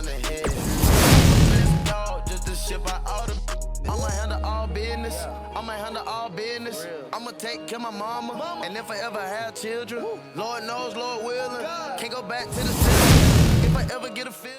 on the head. Dog, just to ship out all the. I'ma handle all business. I'ma handle all business. I'ma take care of my mama. And if I ever have children, Lord knows, Lord willing, can't go back to the city. If I ever get a feel.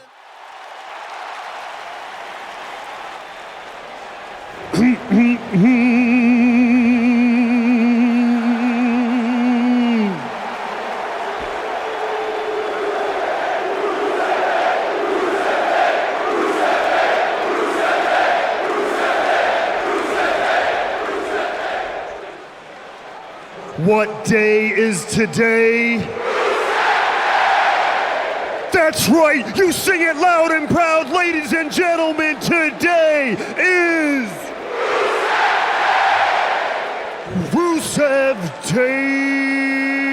What day is today? That's right, you sing it loud and proud, ladies and gentlemen. Today is Rusev Day.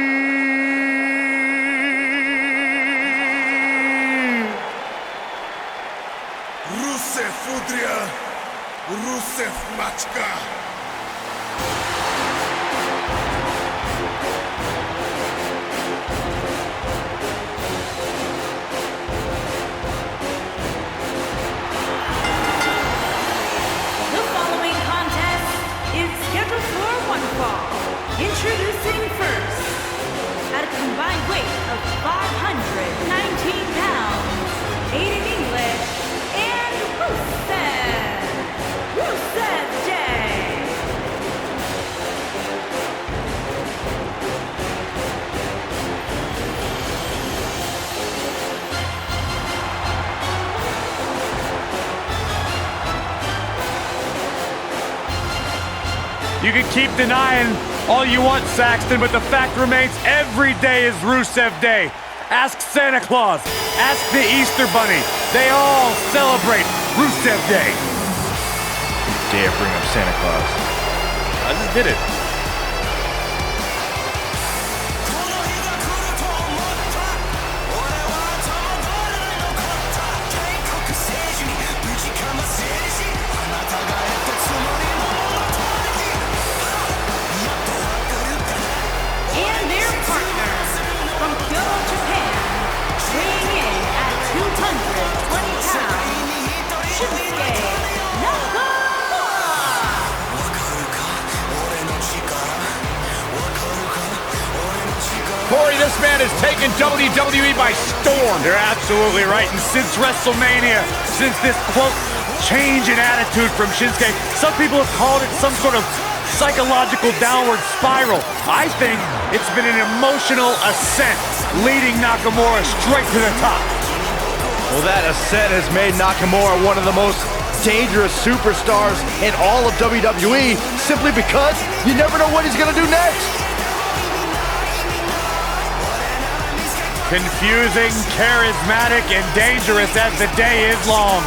Rusev Fudria, Rusev Machka. Introducing first, at a combined weight of 519 pounds, 8 in English, and Rusev Day. You can keep denying all you want, Saxton, but the fact remains every day is Rusev Day. Ask Santa Claus, ask the Easter Bunny. They all celebrate Rusev Day. Dare bring up Santa Claus. I just did it. Shinsuke, Corey, this man has taken WWE by storm. You're absolutely right. And since WrestleMania, since this, quote, change in attitude from Shinsuke, some people have called it some sort of psychological downward spiral. I think it's been an emotional ascent, leading Nakamura straight to the top. Well, that ascent has made Nakamura one of the most dangerous superstars in all of WWE, simply because you never know what he's going to do next. Confusing, charismatic, and dangerous as the day is long.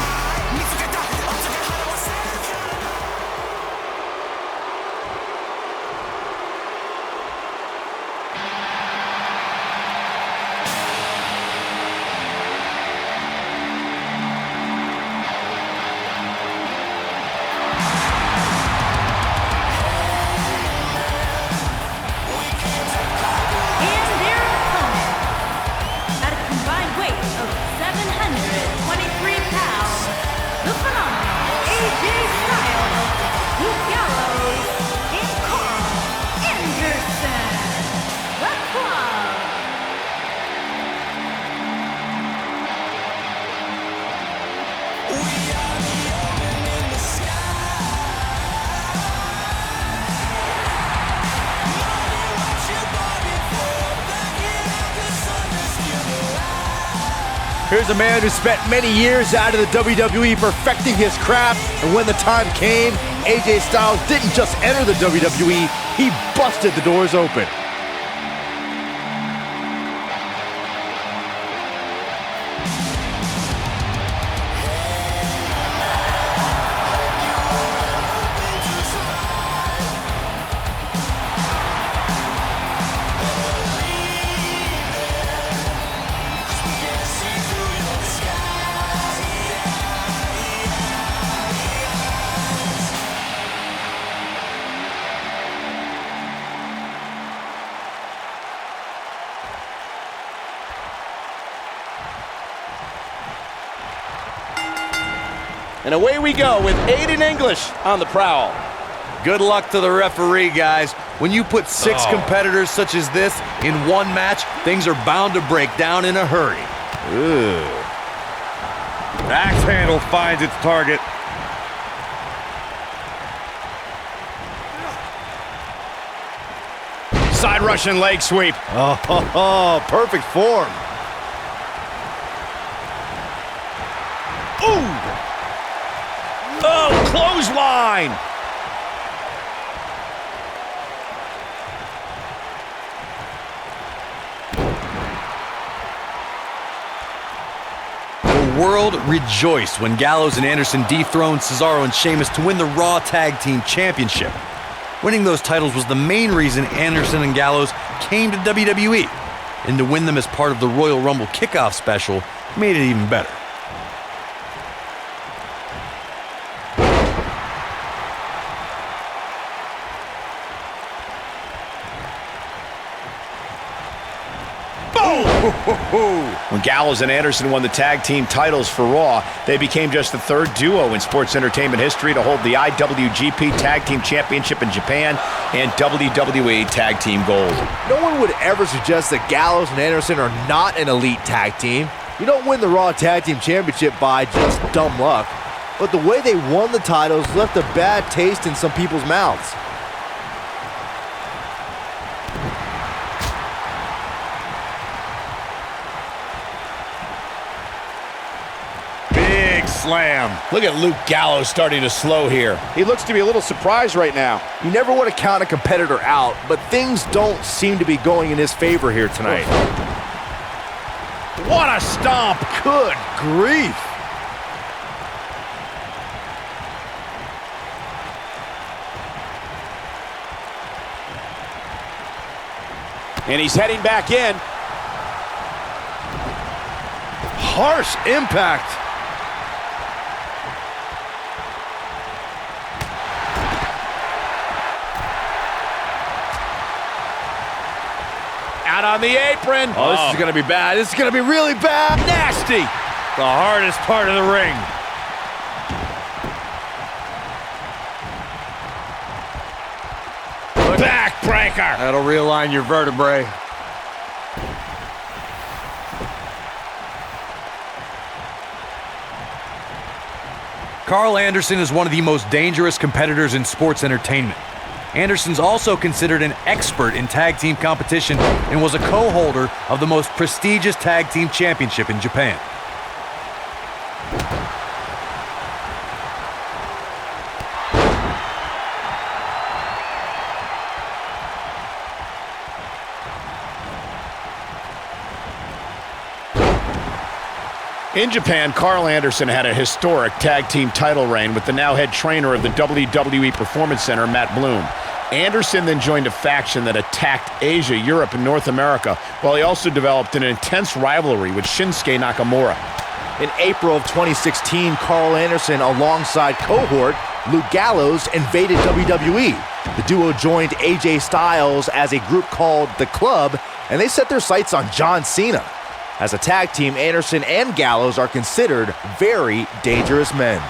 Here's a man who spent many years out of the WWE perfecting his craft, and when the time came, AJ Styles didn't just enter the WWE, he busted the doors open. And away we go with Aiden English on the prowl. Good luck to the referee, guys. When you put 6 competitors such as this in one match, things are bound to break down in a hurry. Axe handle finds its target. Side Russian leg sweep. Perfect form. Ooh! Oh, clothesline! The world rejoiced when Gallows and Anderson dethroned Cesaro and Sheamus to win the Raw Tag Team Championship. Winning those titles was the main reason Anderson and Gallows came to WWE, and to win them as part of the Royal Rumble kickoff special made it even better. When Gallows and Anderson won the tag team titles for Raw, they became just the 3rd duo in sports entertainment history to hold the IWGP Tag Team Championship in Japan and WWE Tag Team Gold. No one would ever suggest that Gallows and Anderson are not an elite tag team. You don't win the Raw Tag Team Championship by just dumb luck. But the way they won the titles left a bad taste in some people's mouths. Slam. Look at Luke Gallows starting to slow here. He looks to be a little surprised right now. You never want to count a competitor out, but things don't seem to be going in his favor here tonight. What a stomp! Good grief! And he's heading back in. Harsh impact. Out on the apron. Oh, this is going to be bad. This is going to be really bad. Nasty. The hardest part of the ring. Backbreaker. That'll realign your vertebrae. Carl Anderson is one of the most dangerous competitors in sports entertainment. Anderson's also considered an expert in tag team competition and was a co-holder of the most prestigious tag team championship in Japan. In Japan, Carl Anderson had a historic tag team title reign with the now head trainer of the WWE Performance Center, Matt Bloom. Anderson then joined a faction that attacked Asia, Europe, and North America, while he also developed an intense rivalry with Shinsuke Nakamura. In April of 2016, Carl Anderson, alongside cohort Luke Gallows, invaded WWE. The duo joined AJ Styles as a group called The Club, and they set their sights on John Cena. As a tag team, Anderson and Gallows are considered very dangerous men.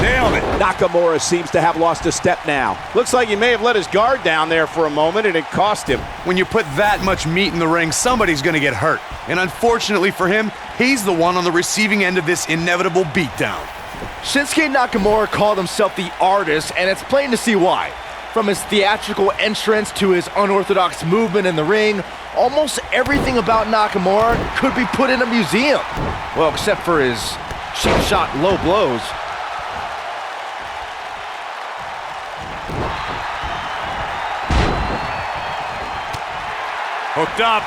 Nailed it. Nakamura seems to have lost a step now. Looks like he may have let his guard down there for a moment, and it cost him. When you put that much meat in the ring, somebody's going to get hurt. And unfortunately for him, he's the one on the receiving end of this inevitable beatdown. Shinsuke Nakamura called himself the artist, and it's plain to see why. From his theatrical entrance to his unorthodox movement in the ring, almost everything about Nakamura could be put in a museum. Well, except for his cheap shot low blows. Hooked up.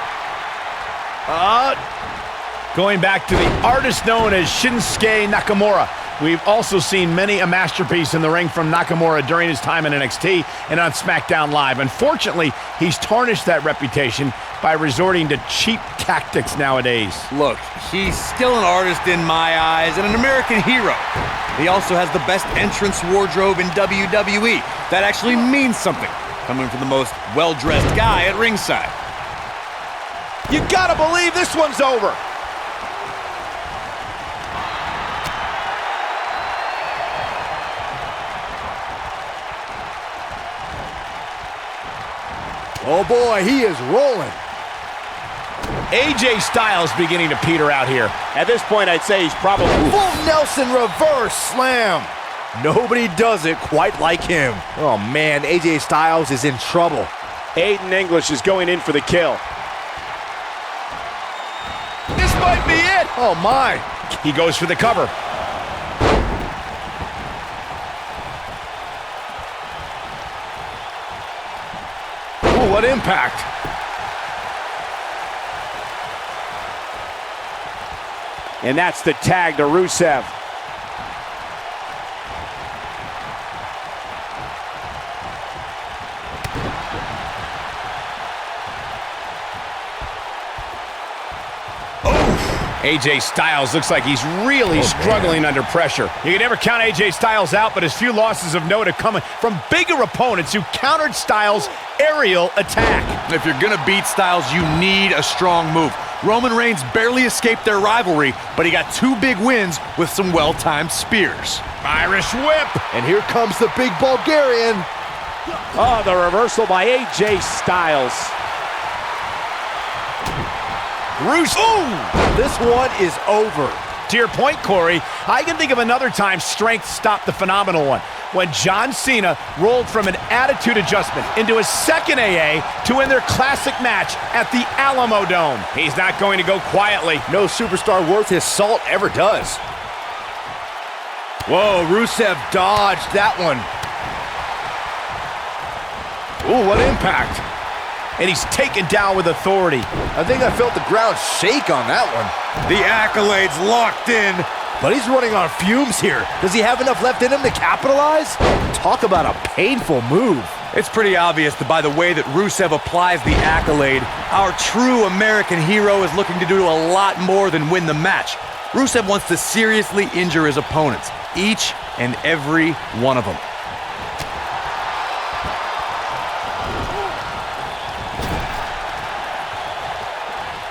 Going back to the artist known as Shinsuke Nakamura. We've also seen many a masterpiece in the ring from Nakamura during his time in NXT and on SmackDown Live. Unfortunately, he's tarnished that reputation by resorting to cheap tactics nowadays. Look, he's still an artist in my eyes and an American hero. He also has the best entrance wardrobe in WWE. That actually means something. coming from the most well-dressed guy at ringside. You gotta believe this one's over. Oh boy, he is rolling. AJ Styles beginning to peter out here. At this point, I'd say he's probably... Full Nelson reverse slam. Nobody does it quite like him. Oh man, AJ Styles is in trouble. Aiden English is going in for the kill. This might be it. Oh my. He goes for the cover. Ooh, what impact. And that's the tag to Rusev. AJ Styles looks like he's really struggling under pressure. You can never count AJ Styles out, but his few losses of note are coming from bigger opponents who countered Styles' aerial attack. If you're gonna beat Styles, you need a strong move. Roman Reigns barely escaped their rivalry, but he got 2 big wins with some well-timed spears. Irish whip. And here comes the big Bulgarian. Oh, the reversal by AJ Styles. This one is over. To your point, Corey, I can think of another time strength stopped the phenomenal one. When John Cena rolled from an attitude adjustment into his second AA to win their classic match at the Alamo Dome. He's not going to go quietly. No superstar worth his salt ever does. Whoa, Rusev dodged that one. Ooh, what impact. And he's taken down with authority. I think I felt the ground shake on that one. The accolades locked in. But he's running on fumes here. Does he have enough left in him to capitalize? Talk about a painful move. It's pretty obvious that by the way that Rusev applies the accolade, our true American hero is looking to do a lot more than win the match. Rusev wants to seriously injure his opponents, each and every one of them.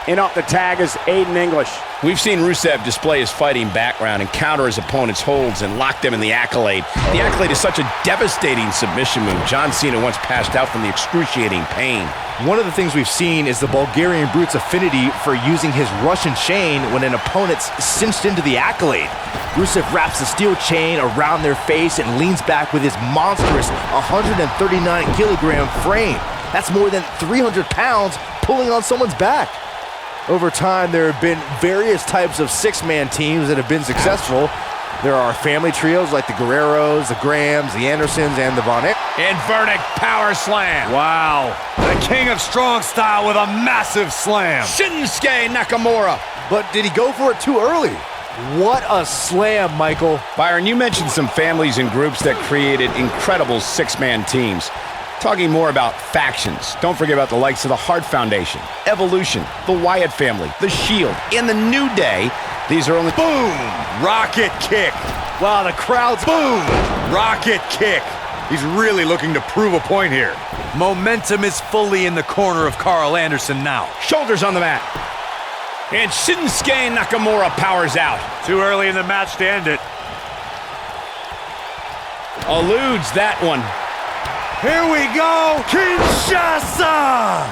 In off the tag is Aiden English. We've seen Rusev display his fighting background and counter his opponent's holds and lock them in the accolade. The accolade is such a devastating submission move. John Cena once passed out from the excruciating pain. One of the things we've seen is the Bulgarian Brute's affinity for using his Russian chain when an opponent's cinched into the accolade. Rusev wraps the steel chain around their face and leans back with his monstrous 139-kilogram frame. That's more than 300 pounds pulling on someone's back. Over time, there have been various types of 6-man teams that have been successful. There are family trios like the Guerreros, the Grahams, the Andersons, and the Von Erichs. Inverted power slam. Wow. The king of strong style with a massive slam. Shinsuke Nakamura. But did he go for it too early? What a slam, Michael. Byron, you mentioned some families and groups that created incredible 6-man teams. Talking more about factions, don't forget about the likes of the Hart Foundation, Evolution, the Wyatt family, the Shield, and the New Day. These are only... Boom! Rocket kick. Wow, the crowd's... Boom! Rocket kick. He's really looking to prove a point here. Momentum is fully in the corner of Carl Anderson now. Shoulders on the mat. And Shinsuke Nakamura powers out. Too early in the match to end it. Eludes that one. Here we go, Kinshasa!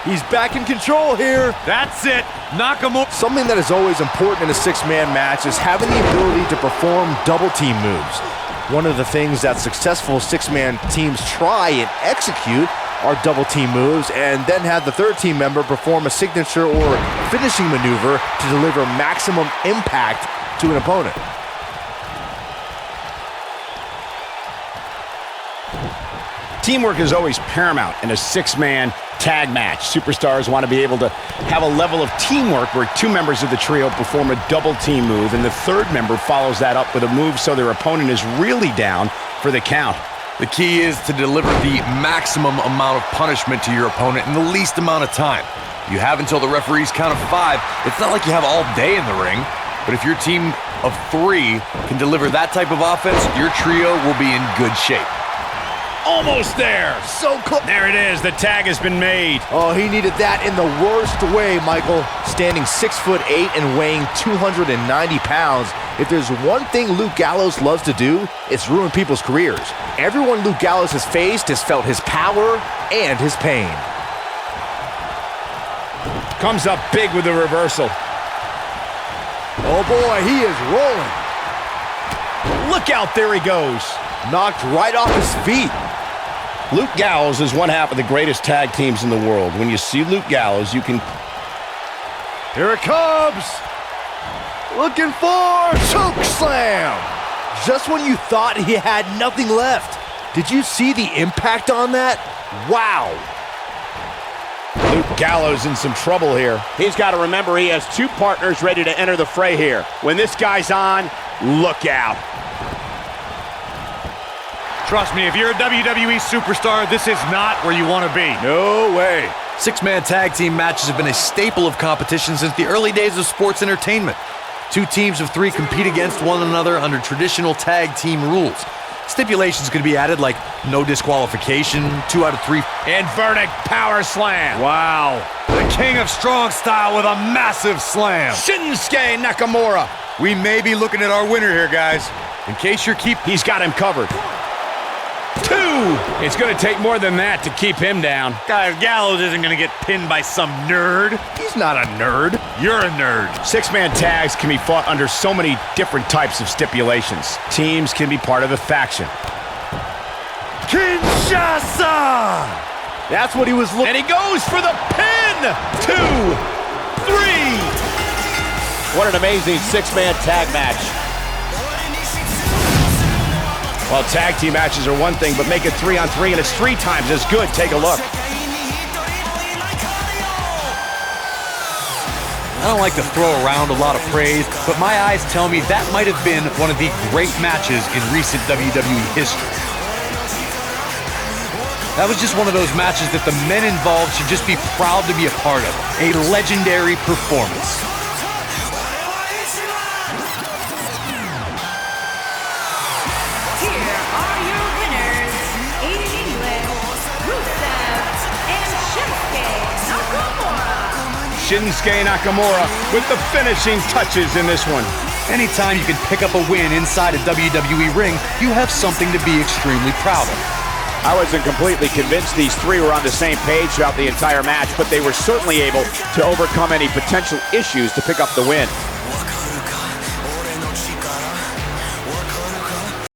He's back in control here. That's it, Nakamura. Something that is always important in a 6-man match is having the ability to perform double team moves. One of the things that successful 6-man teams try and execute are double team moves and then have the third team member perform a signature or finishing maneuver to deliver maximum impact to an opponent. Teamwork is always paramount in a 6-man tag match. Superstars want to be able to have a level of teamwork where 2 members of the trio perform a double team move and the third member follows that up with a move so their opponent is really down for the count. The key is to deliver the maximum amount of punishment to your opponent in the least amount of time. You have until the referee's count of 5. It's not like you have all day in the ring, but if your team of 3 can deliver that type of offense, your trio will be in good shape. Almost there. So close. There it is. The tag has been made. Oh, he needed that in the worst way, Michael. Standing 6'8" and weighing 290 pounds. If there's one thing Luke Gallows loves to do, it's ruin people's careers. Everyone Luke Gallows has faced has felt his power and his pain. Comes up big with the reversal. Oh boy, he is rolling. Look out, there he goes. Knocked right off his feet. Luke Gallows is one half of the greatest tag teams in the world. When you see Luke Gallows, you can... Here it comes. Looking for choke slam. Just when you thought he had nothing left. Did you see the impact on that? Wow. Luke Gallows in some trouble here. He's got to remember he has two partners ready to enter the fray here. When this guy's on, look out. Trust me, if you're a WWE superstar, this is not where you want to be. No way. Six-man tag team matches have been a staple of competition since the early days of sports entertainment. Two teams of three compete against one another under traditional tag team rules. Stipulations could be added like no disqualification, 2 out of 3. Inverted power slam. Wow. The king of strong style with a massive slam. Shinsuke Nakamura. We may be looking at our winner here, guys. In case you're He's got him covered. 2. It's going to take more than that to keep him down. Guys, Gallows isn't going to get pinned by some nerd. He's not a nerd. You're a nerd. Six-man tags can be fought under so many different types of stipulations. Teams can be part of a faction. Kinshasa! That's what he was looking. And he goes for the pin! 2, 3. What an amazing six-man tag match. Well, tag team matches are one thing, but make it 3-on-3 and it's 3 times as good. Take a look. I don't like to throw around a lot of praise, but my eyes tell me that might have been one of the great matches in recent WWE history. That was just one of those matches that the men involved should just be proud to be a part of. A legendary performance. Here are your winners, Aiden English, Rusev, and Shinsuke Nakamura. Shinsuke Nakamura with the finishing touches in this one. Anytime you can pick up a win inside a WWE ring, you have something to be extremely proud of. I wasn't completely convinced these three were on the same page throughout the entire match, but they were certainly able to overcome any potential issues to pick up the win.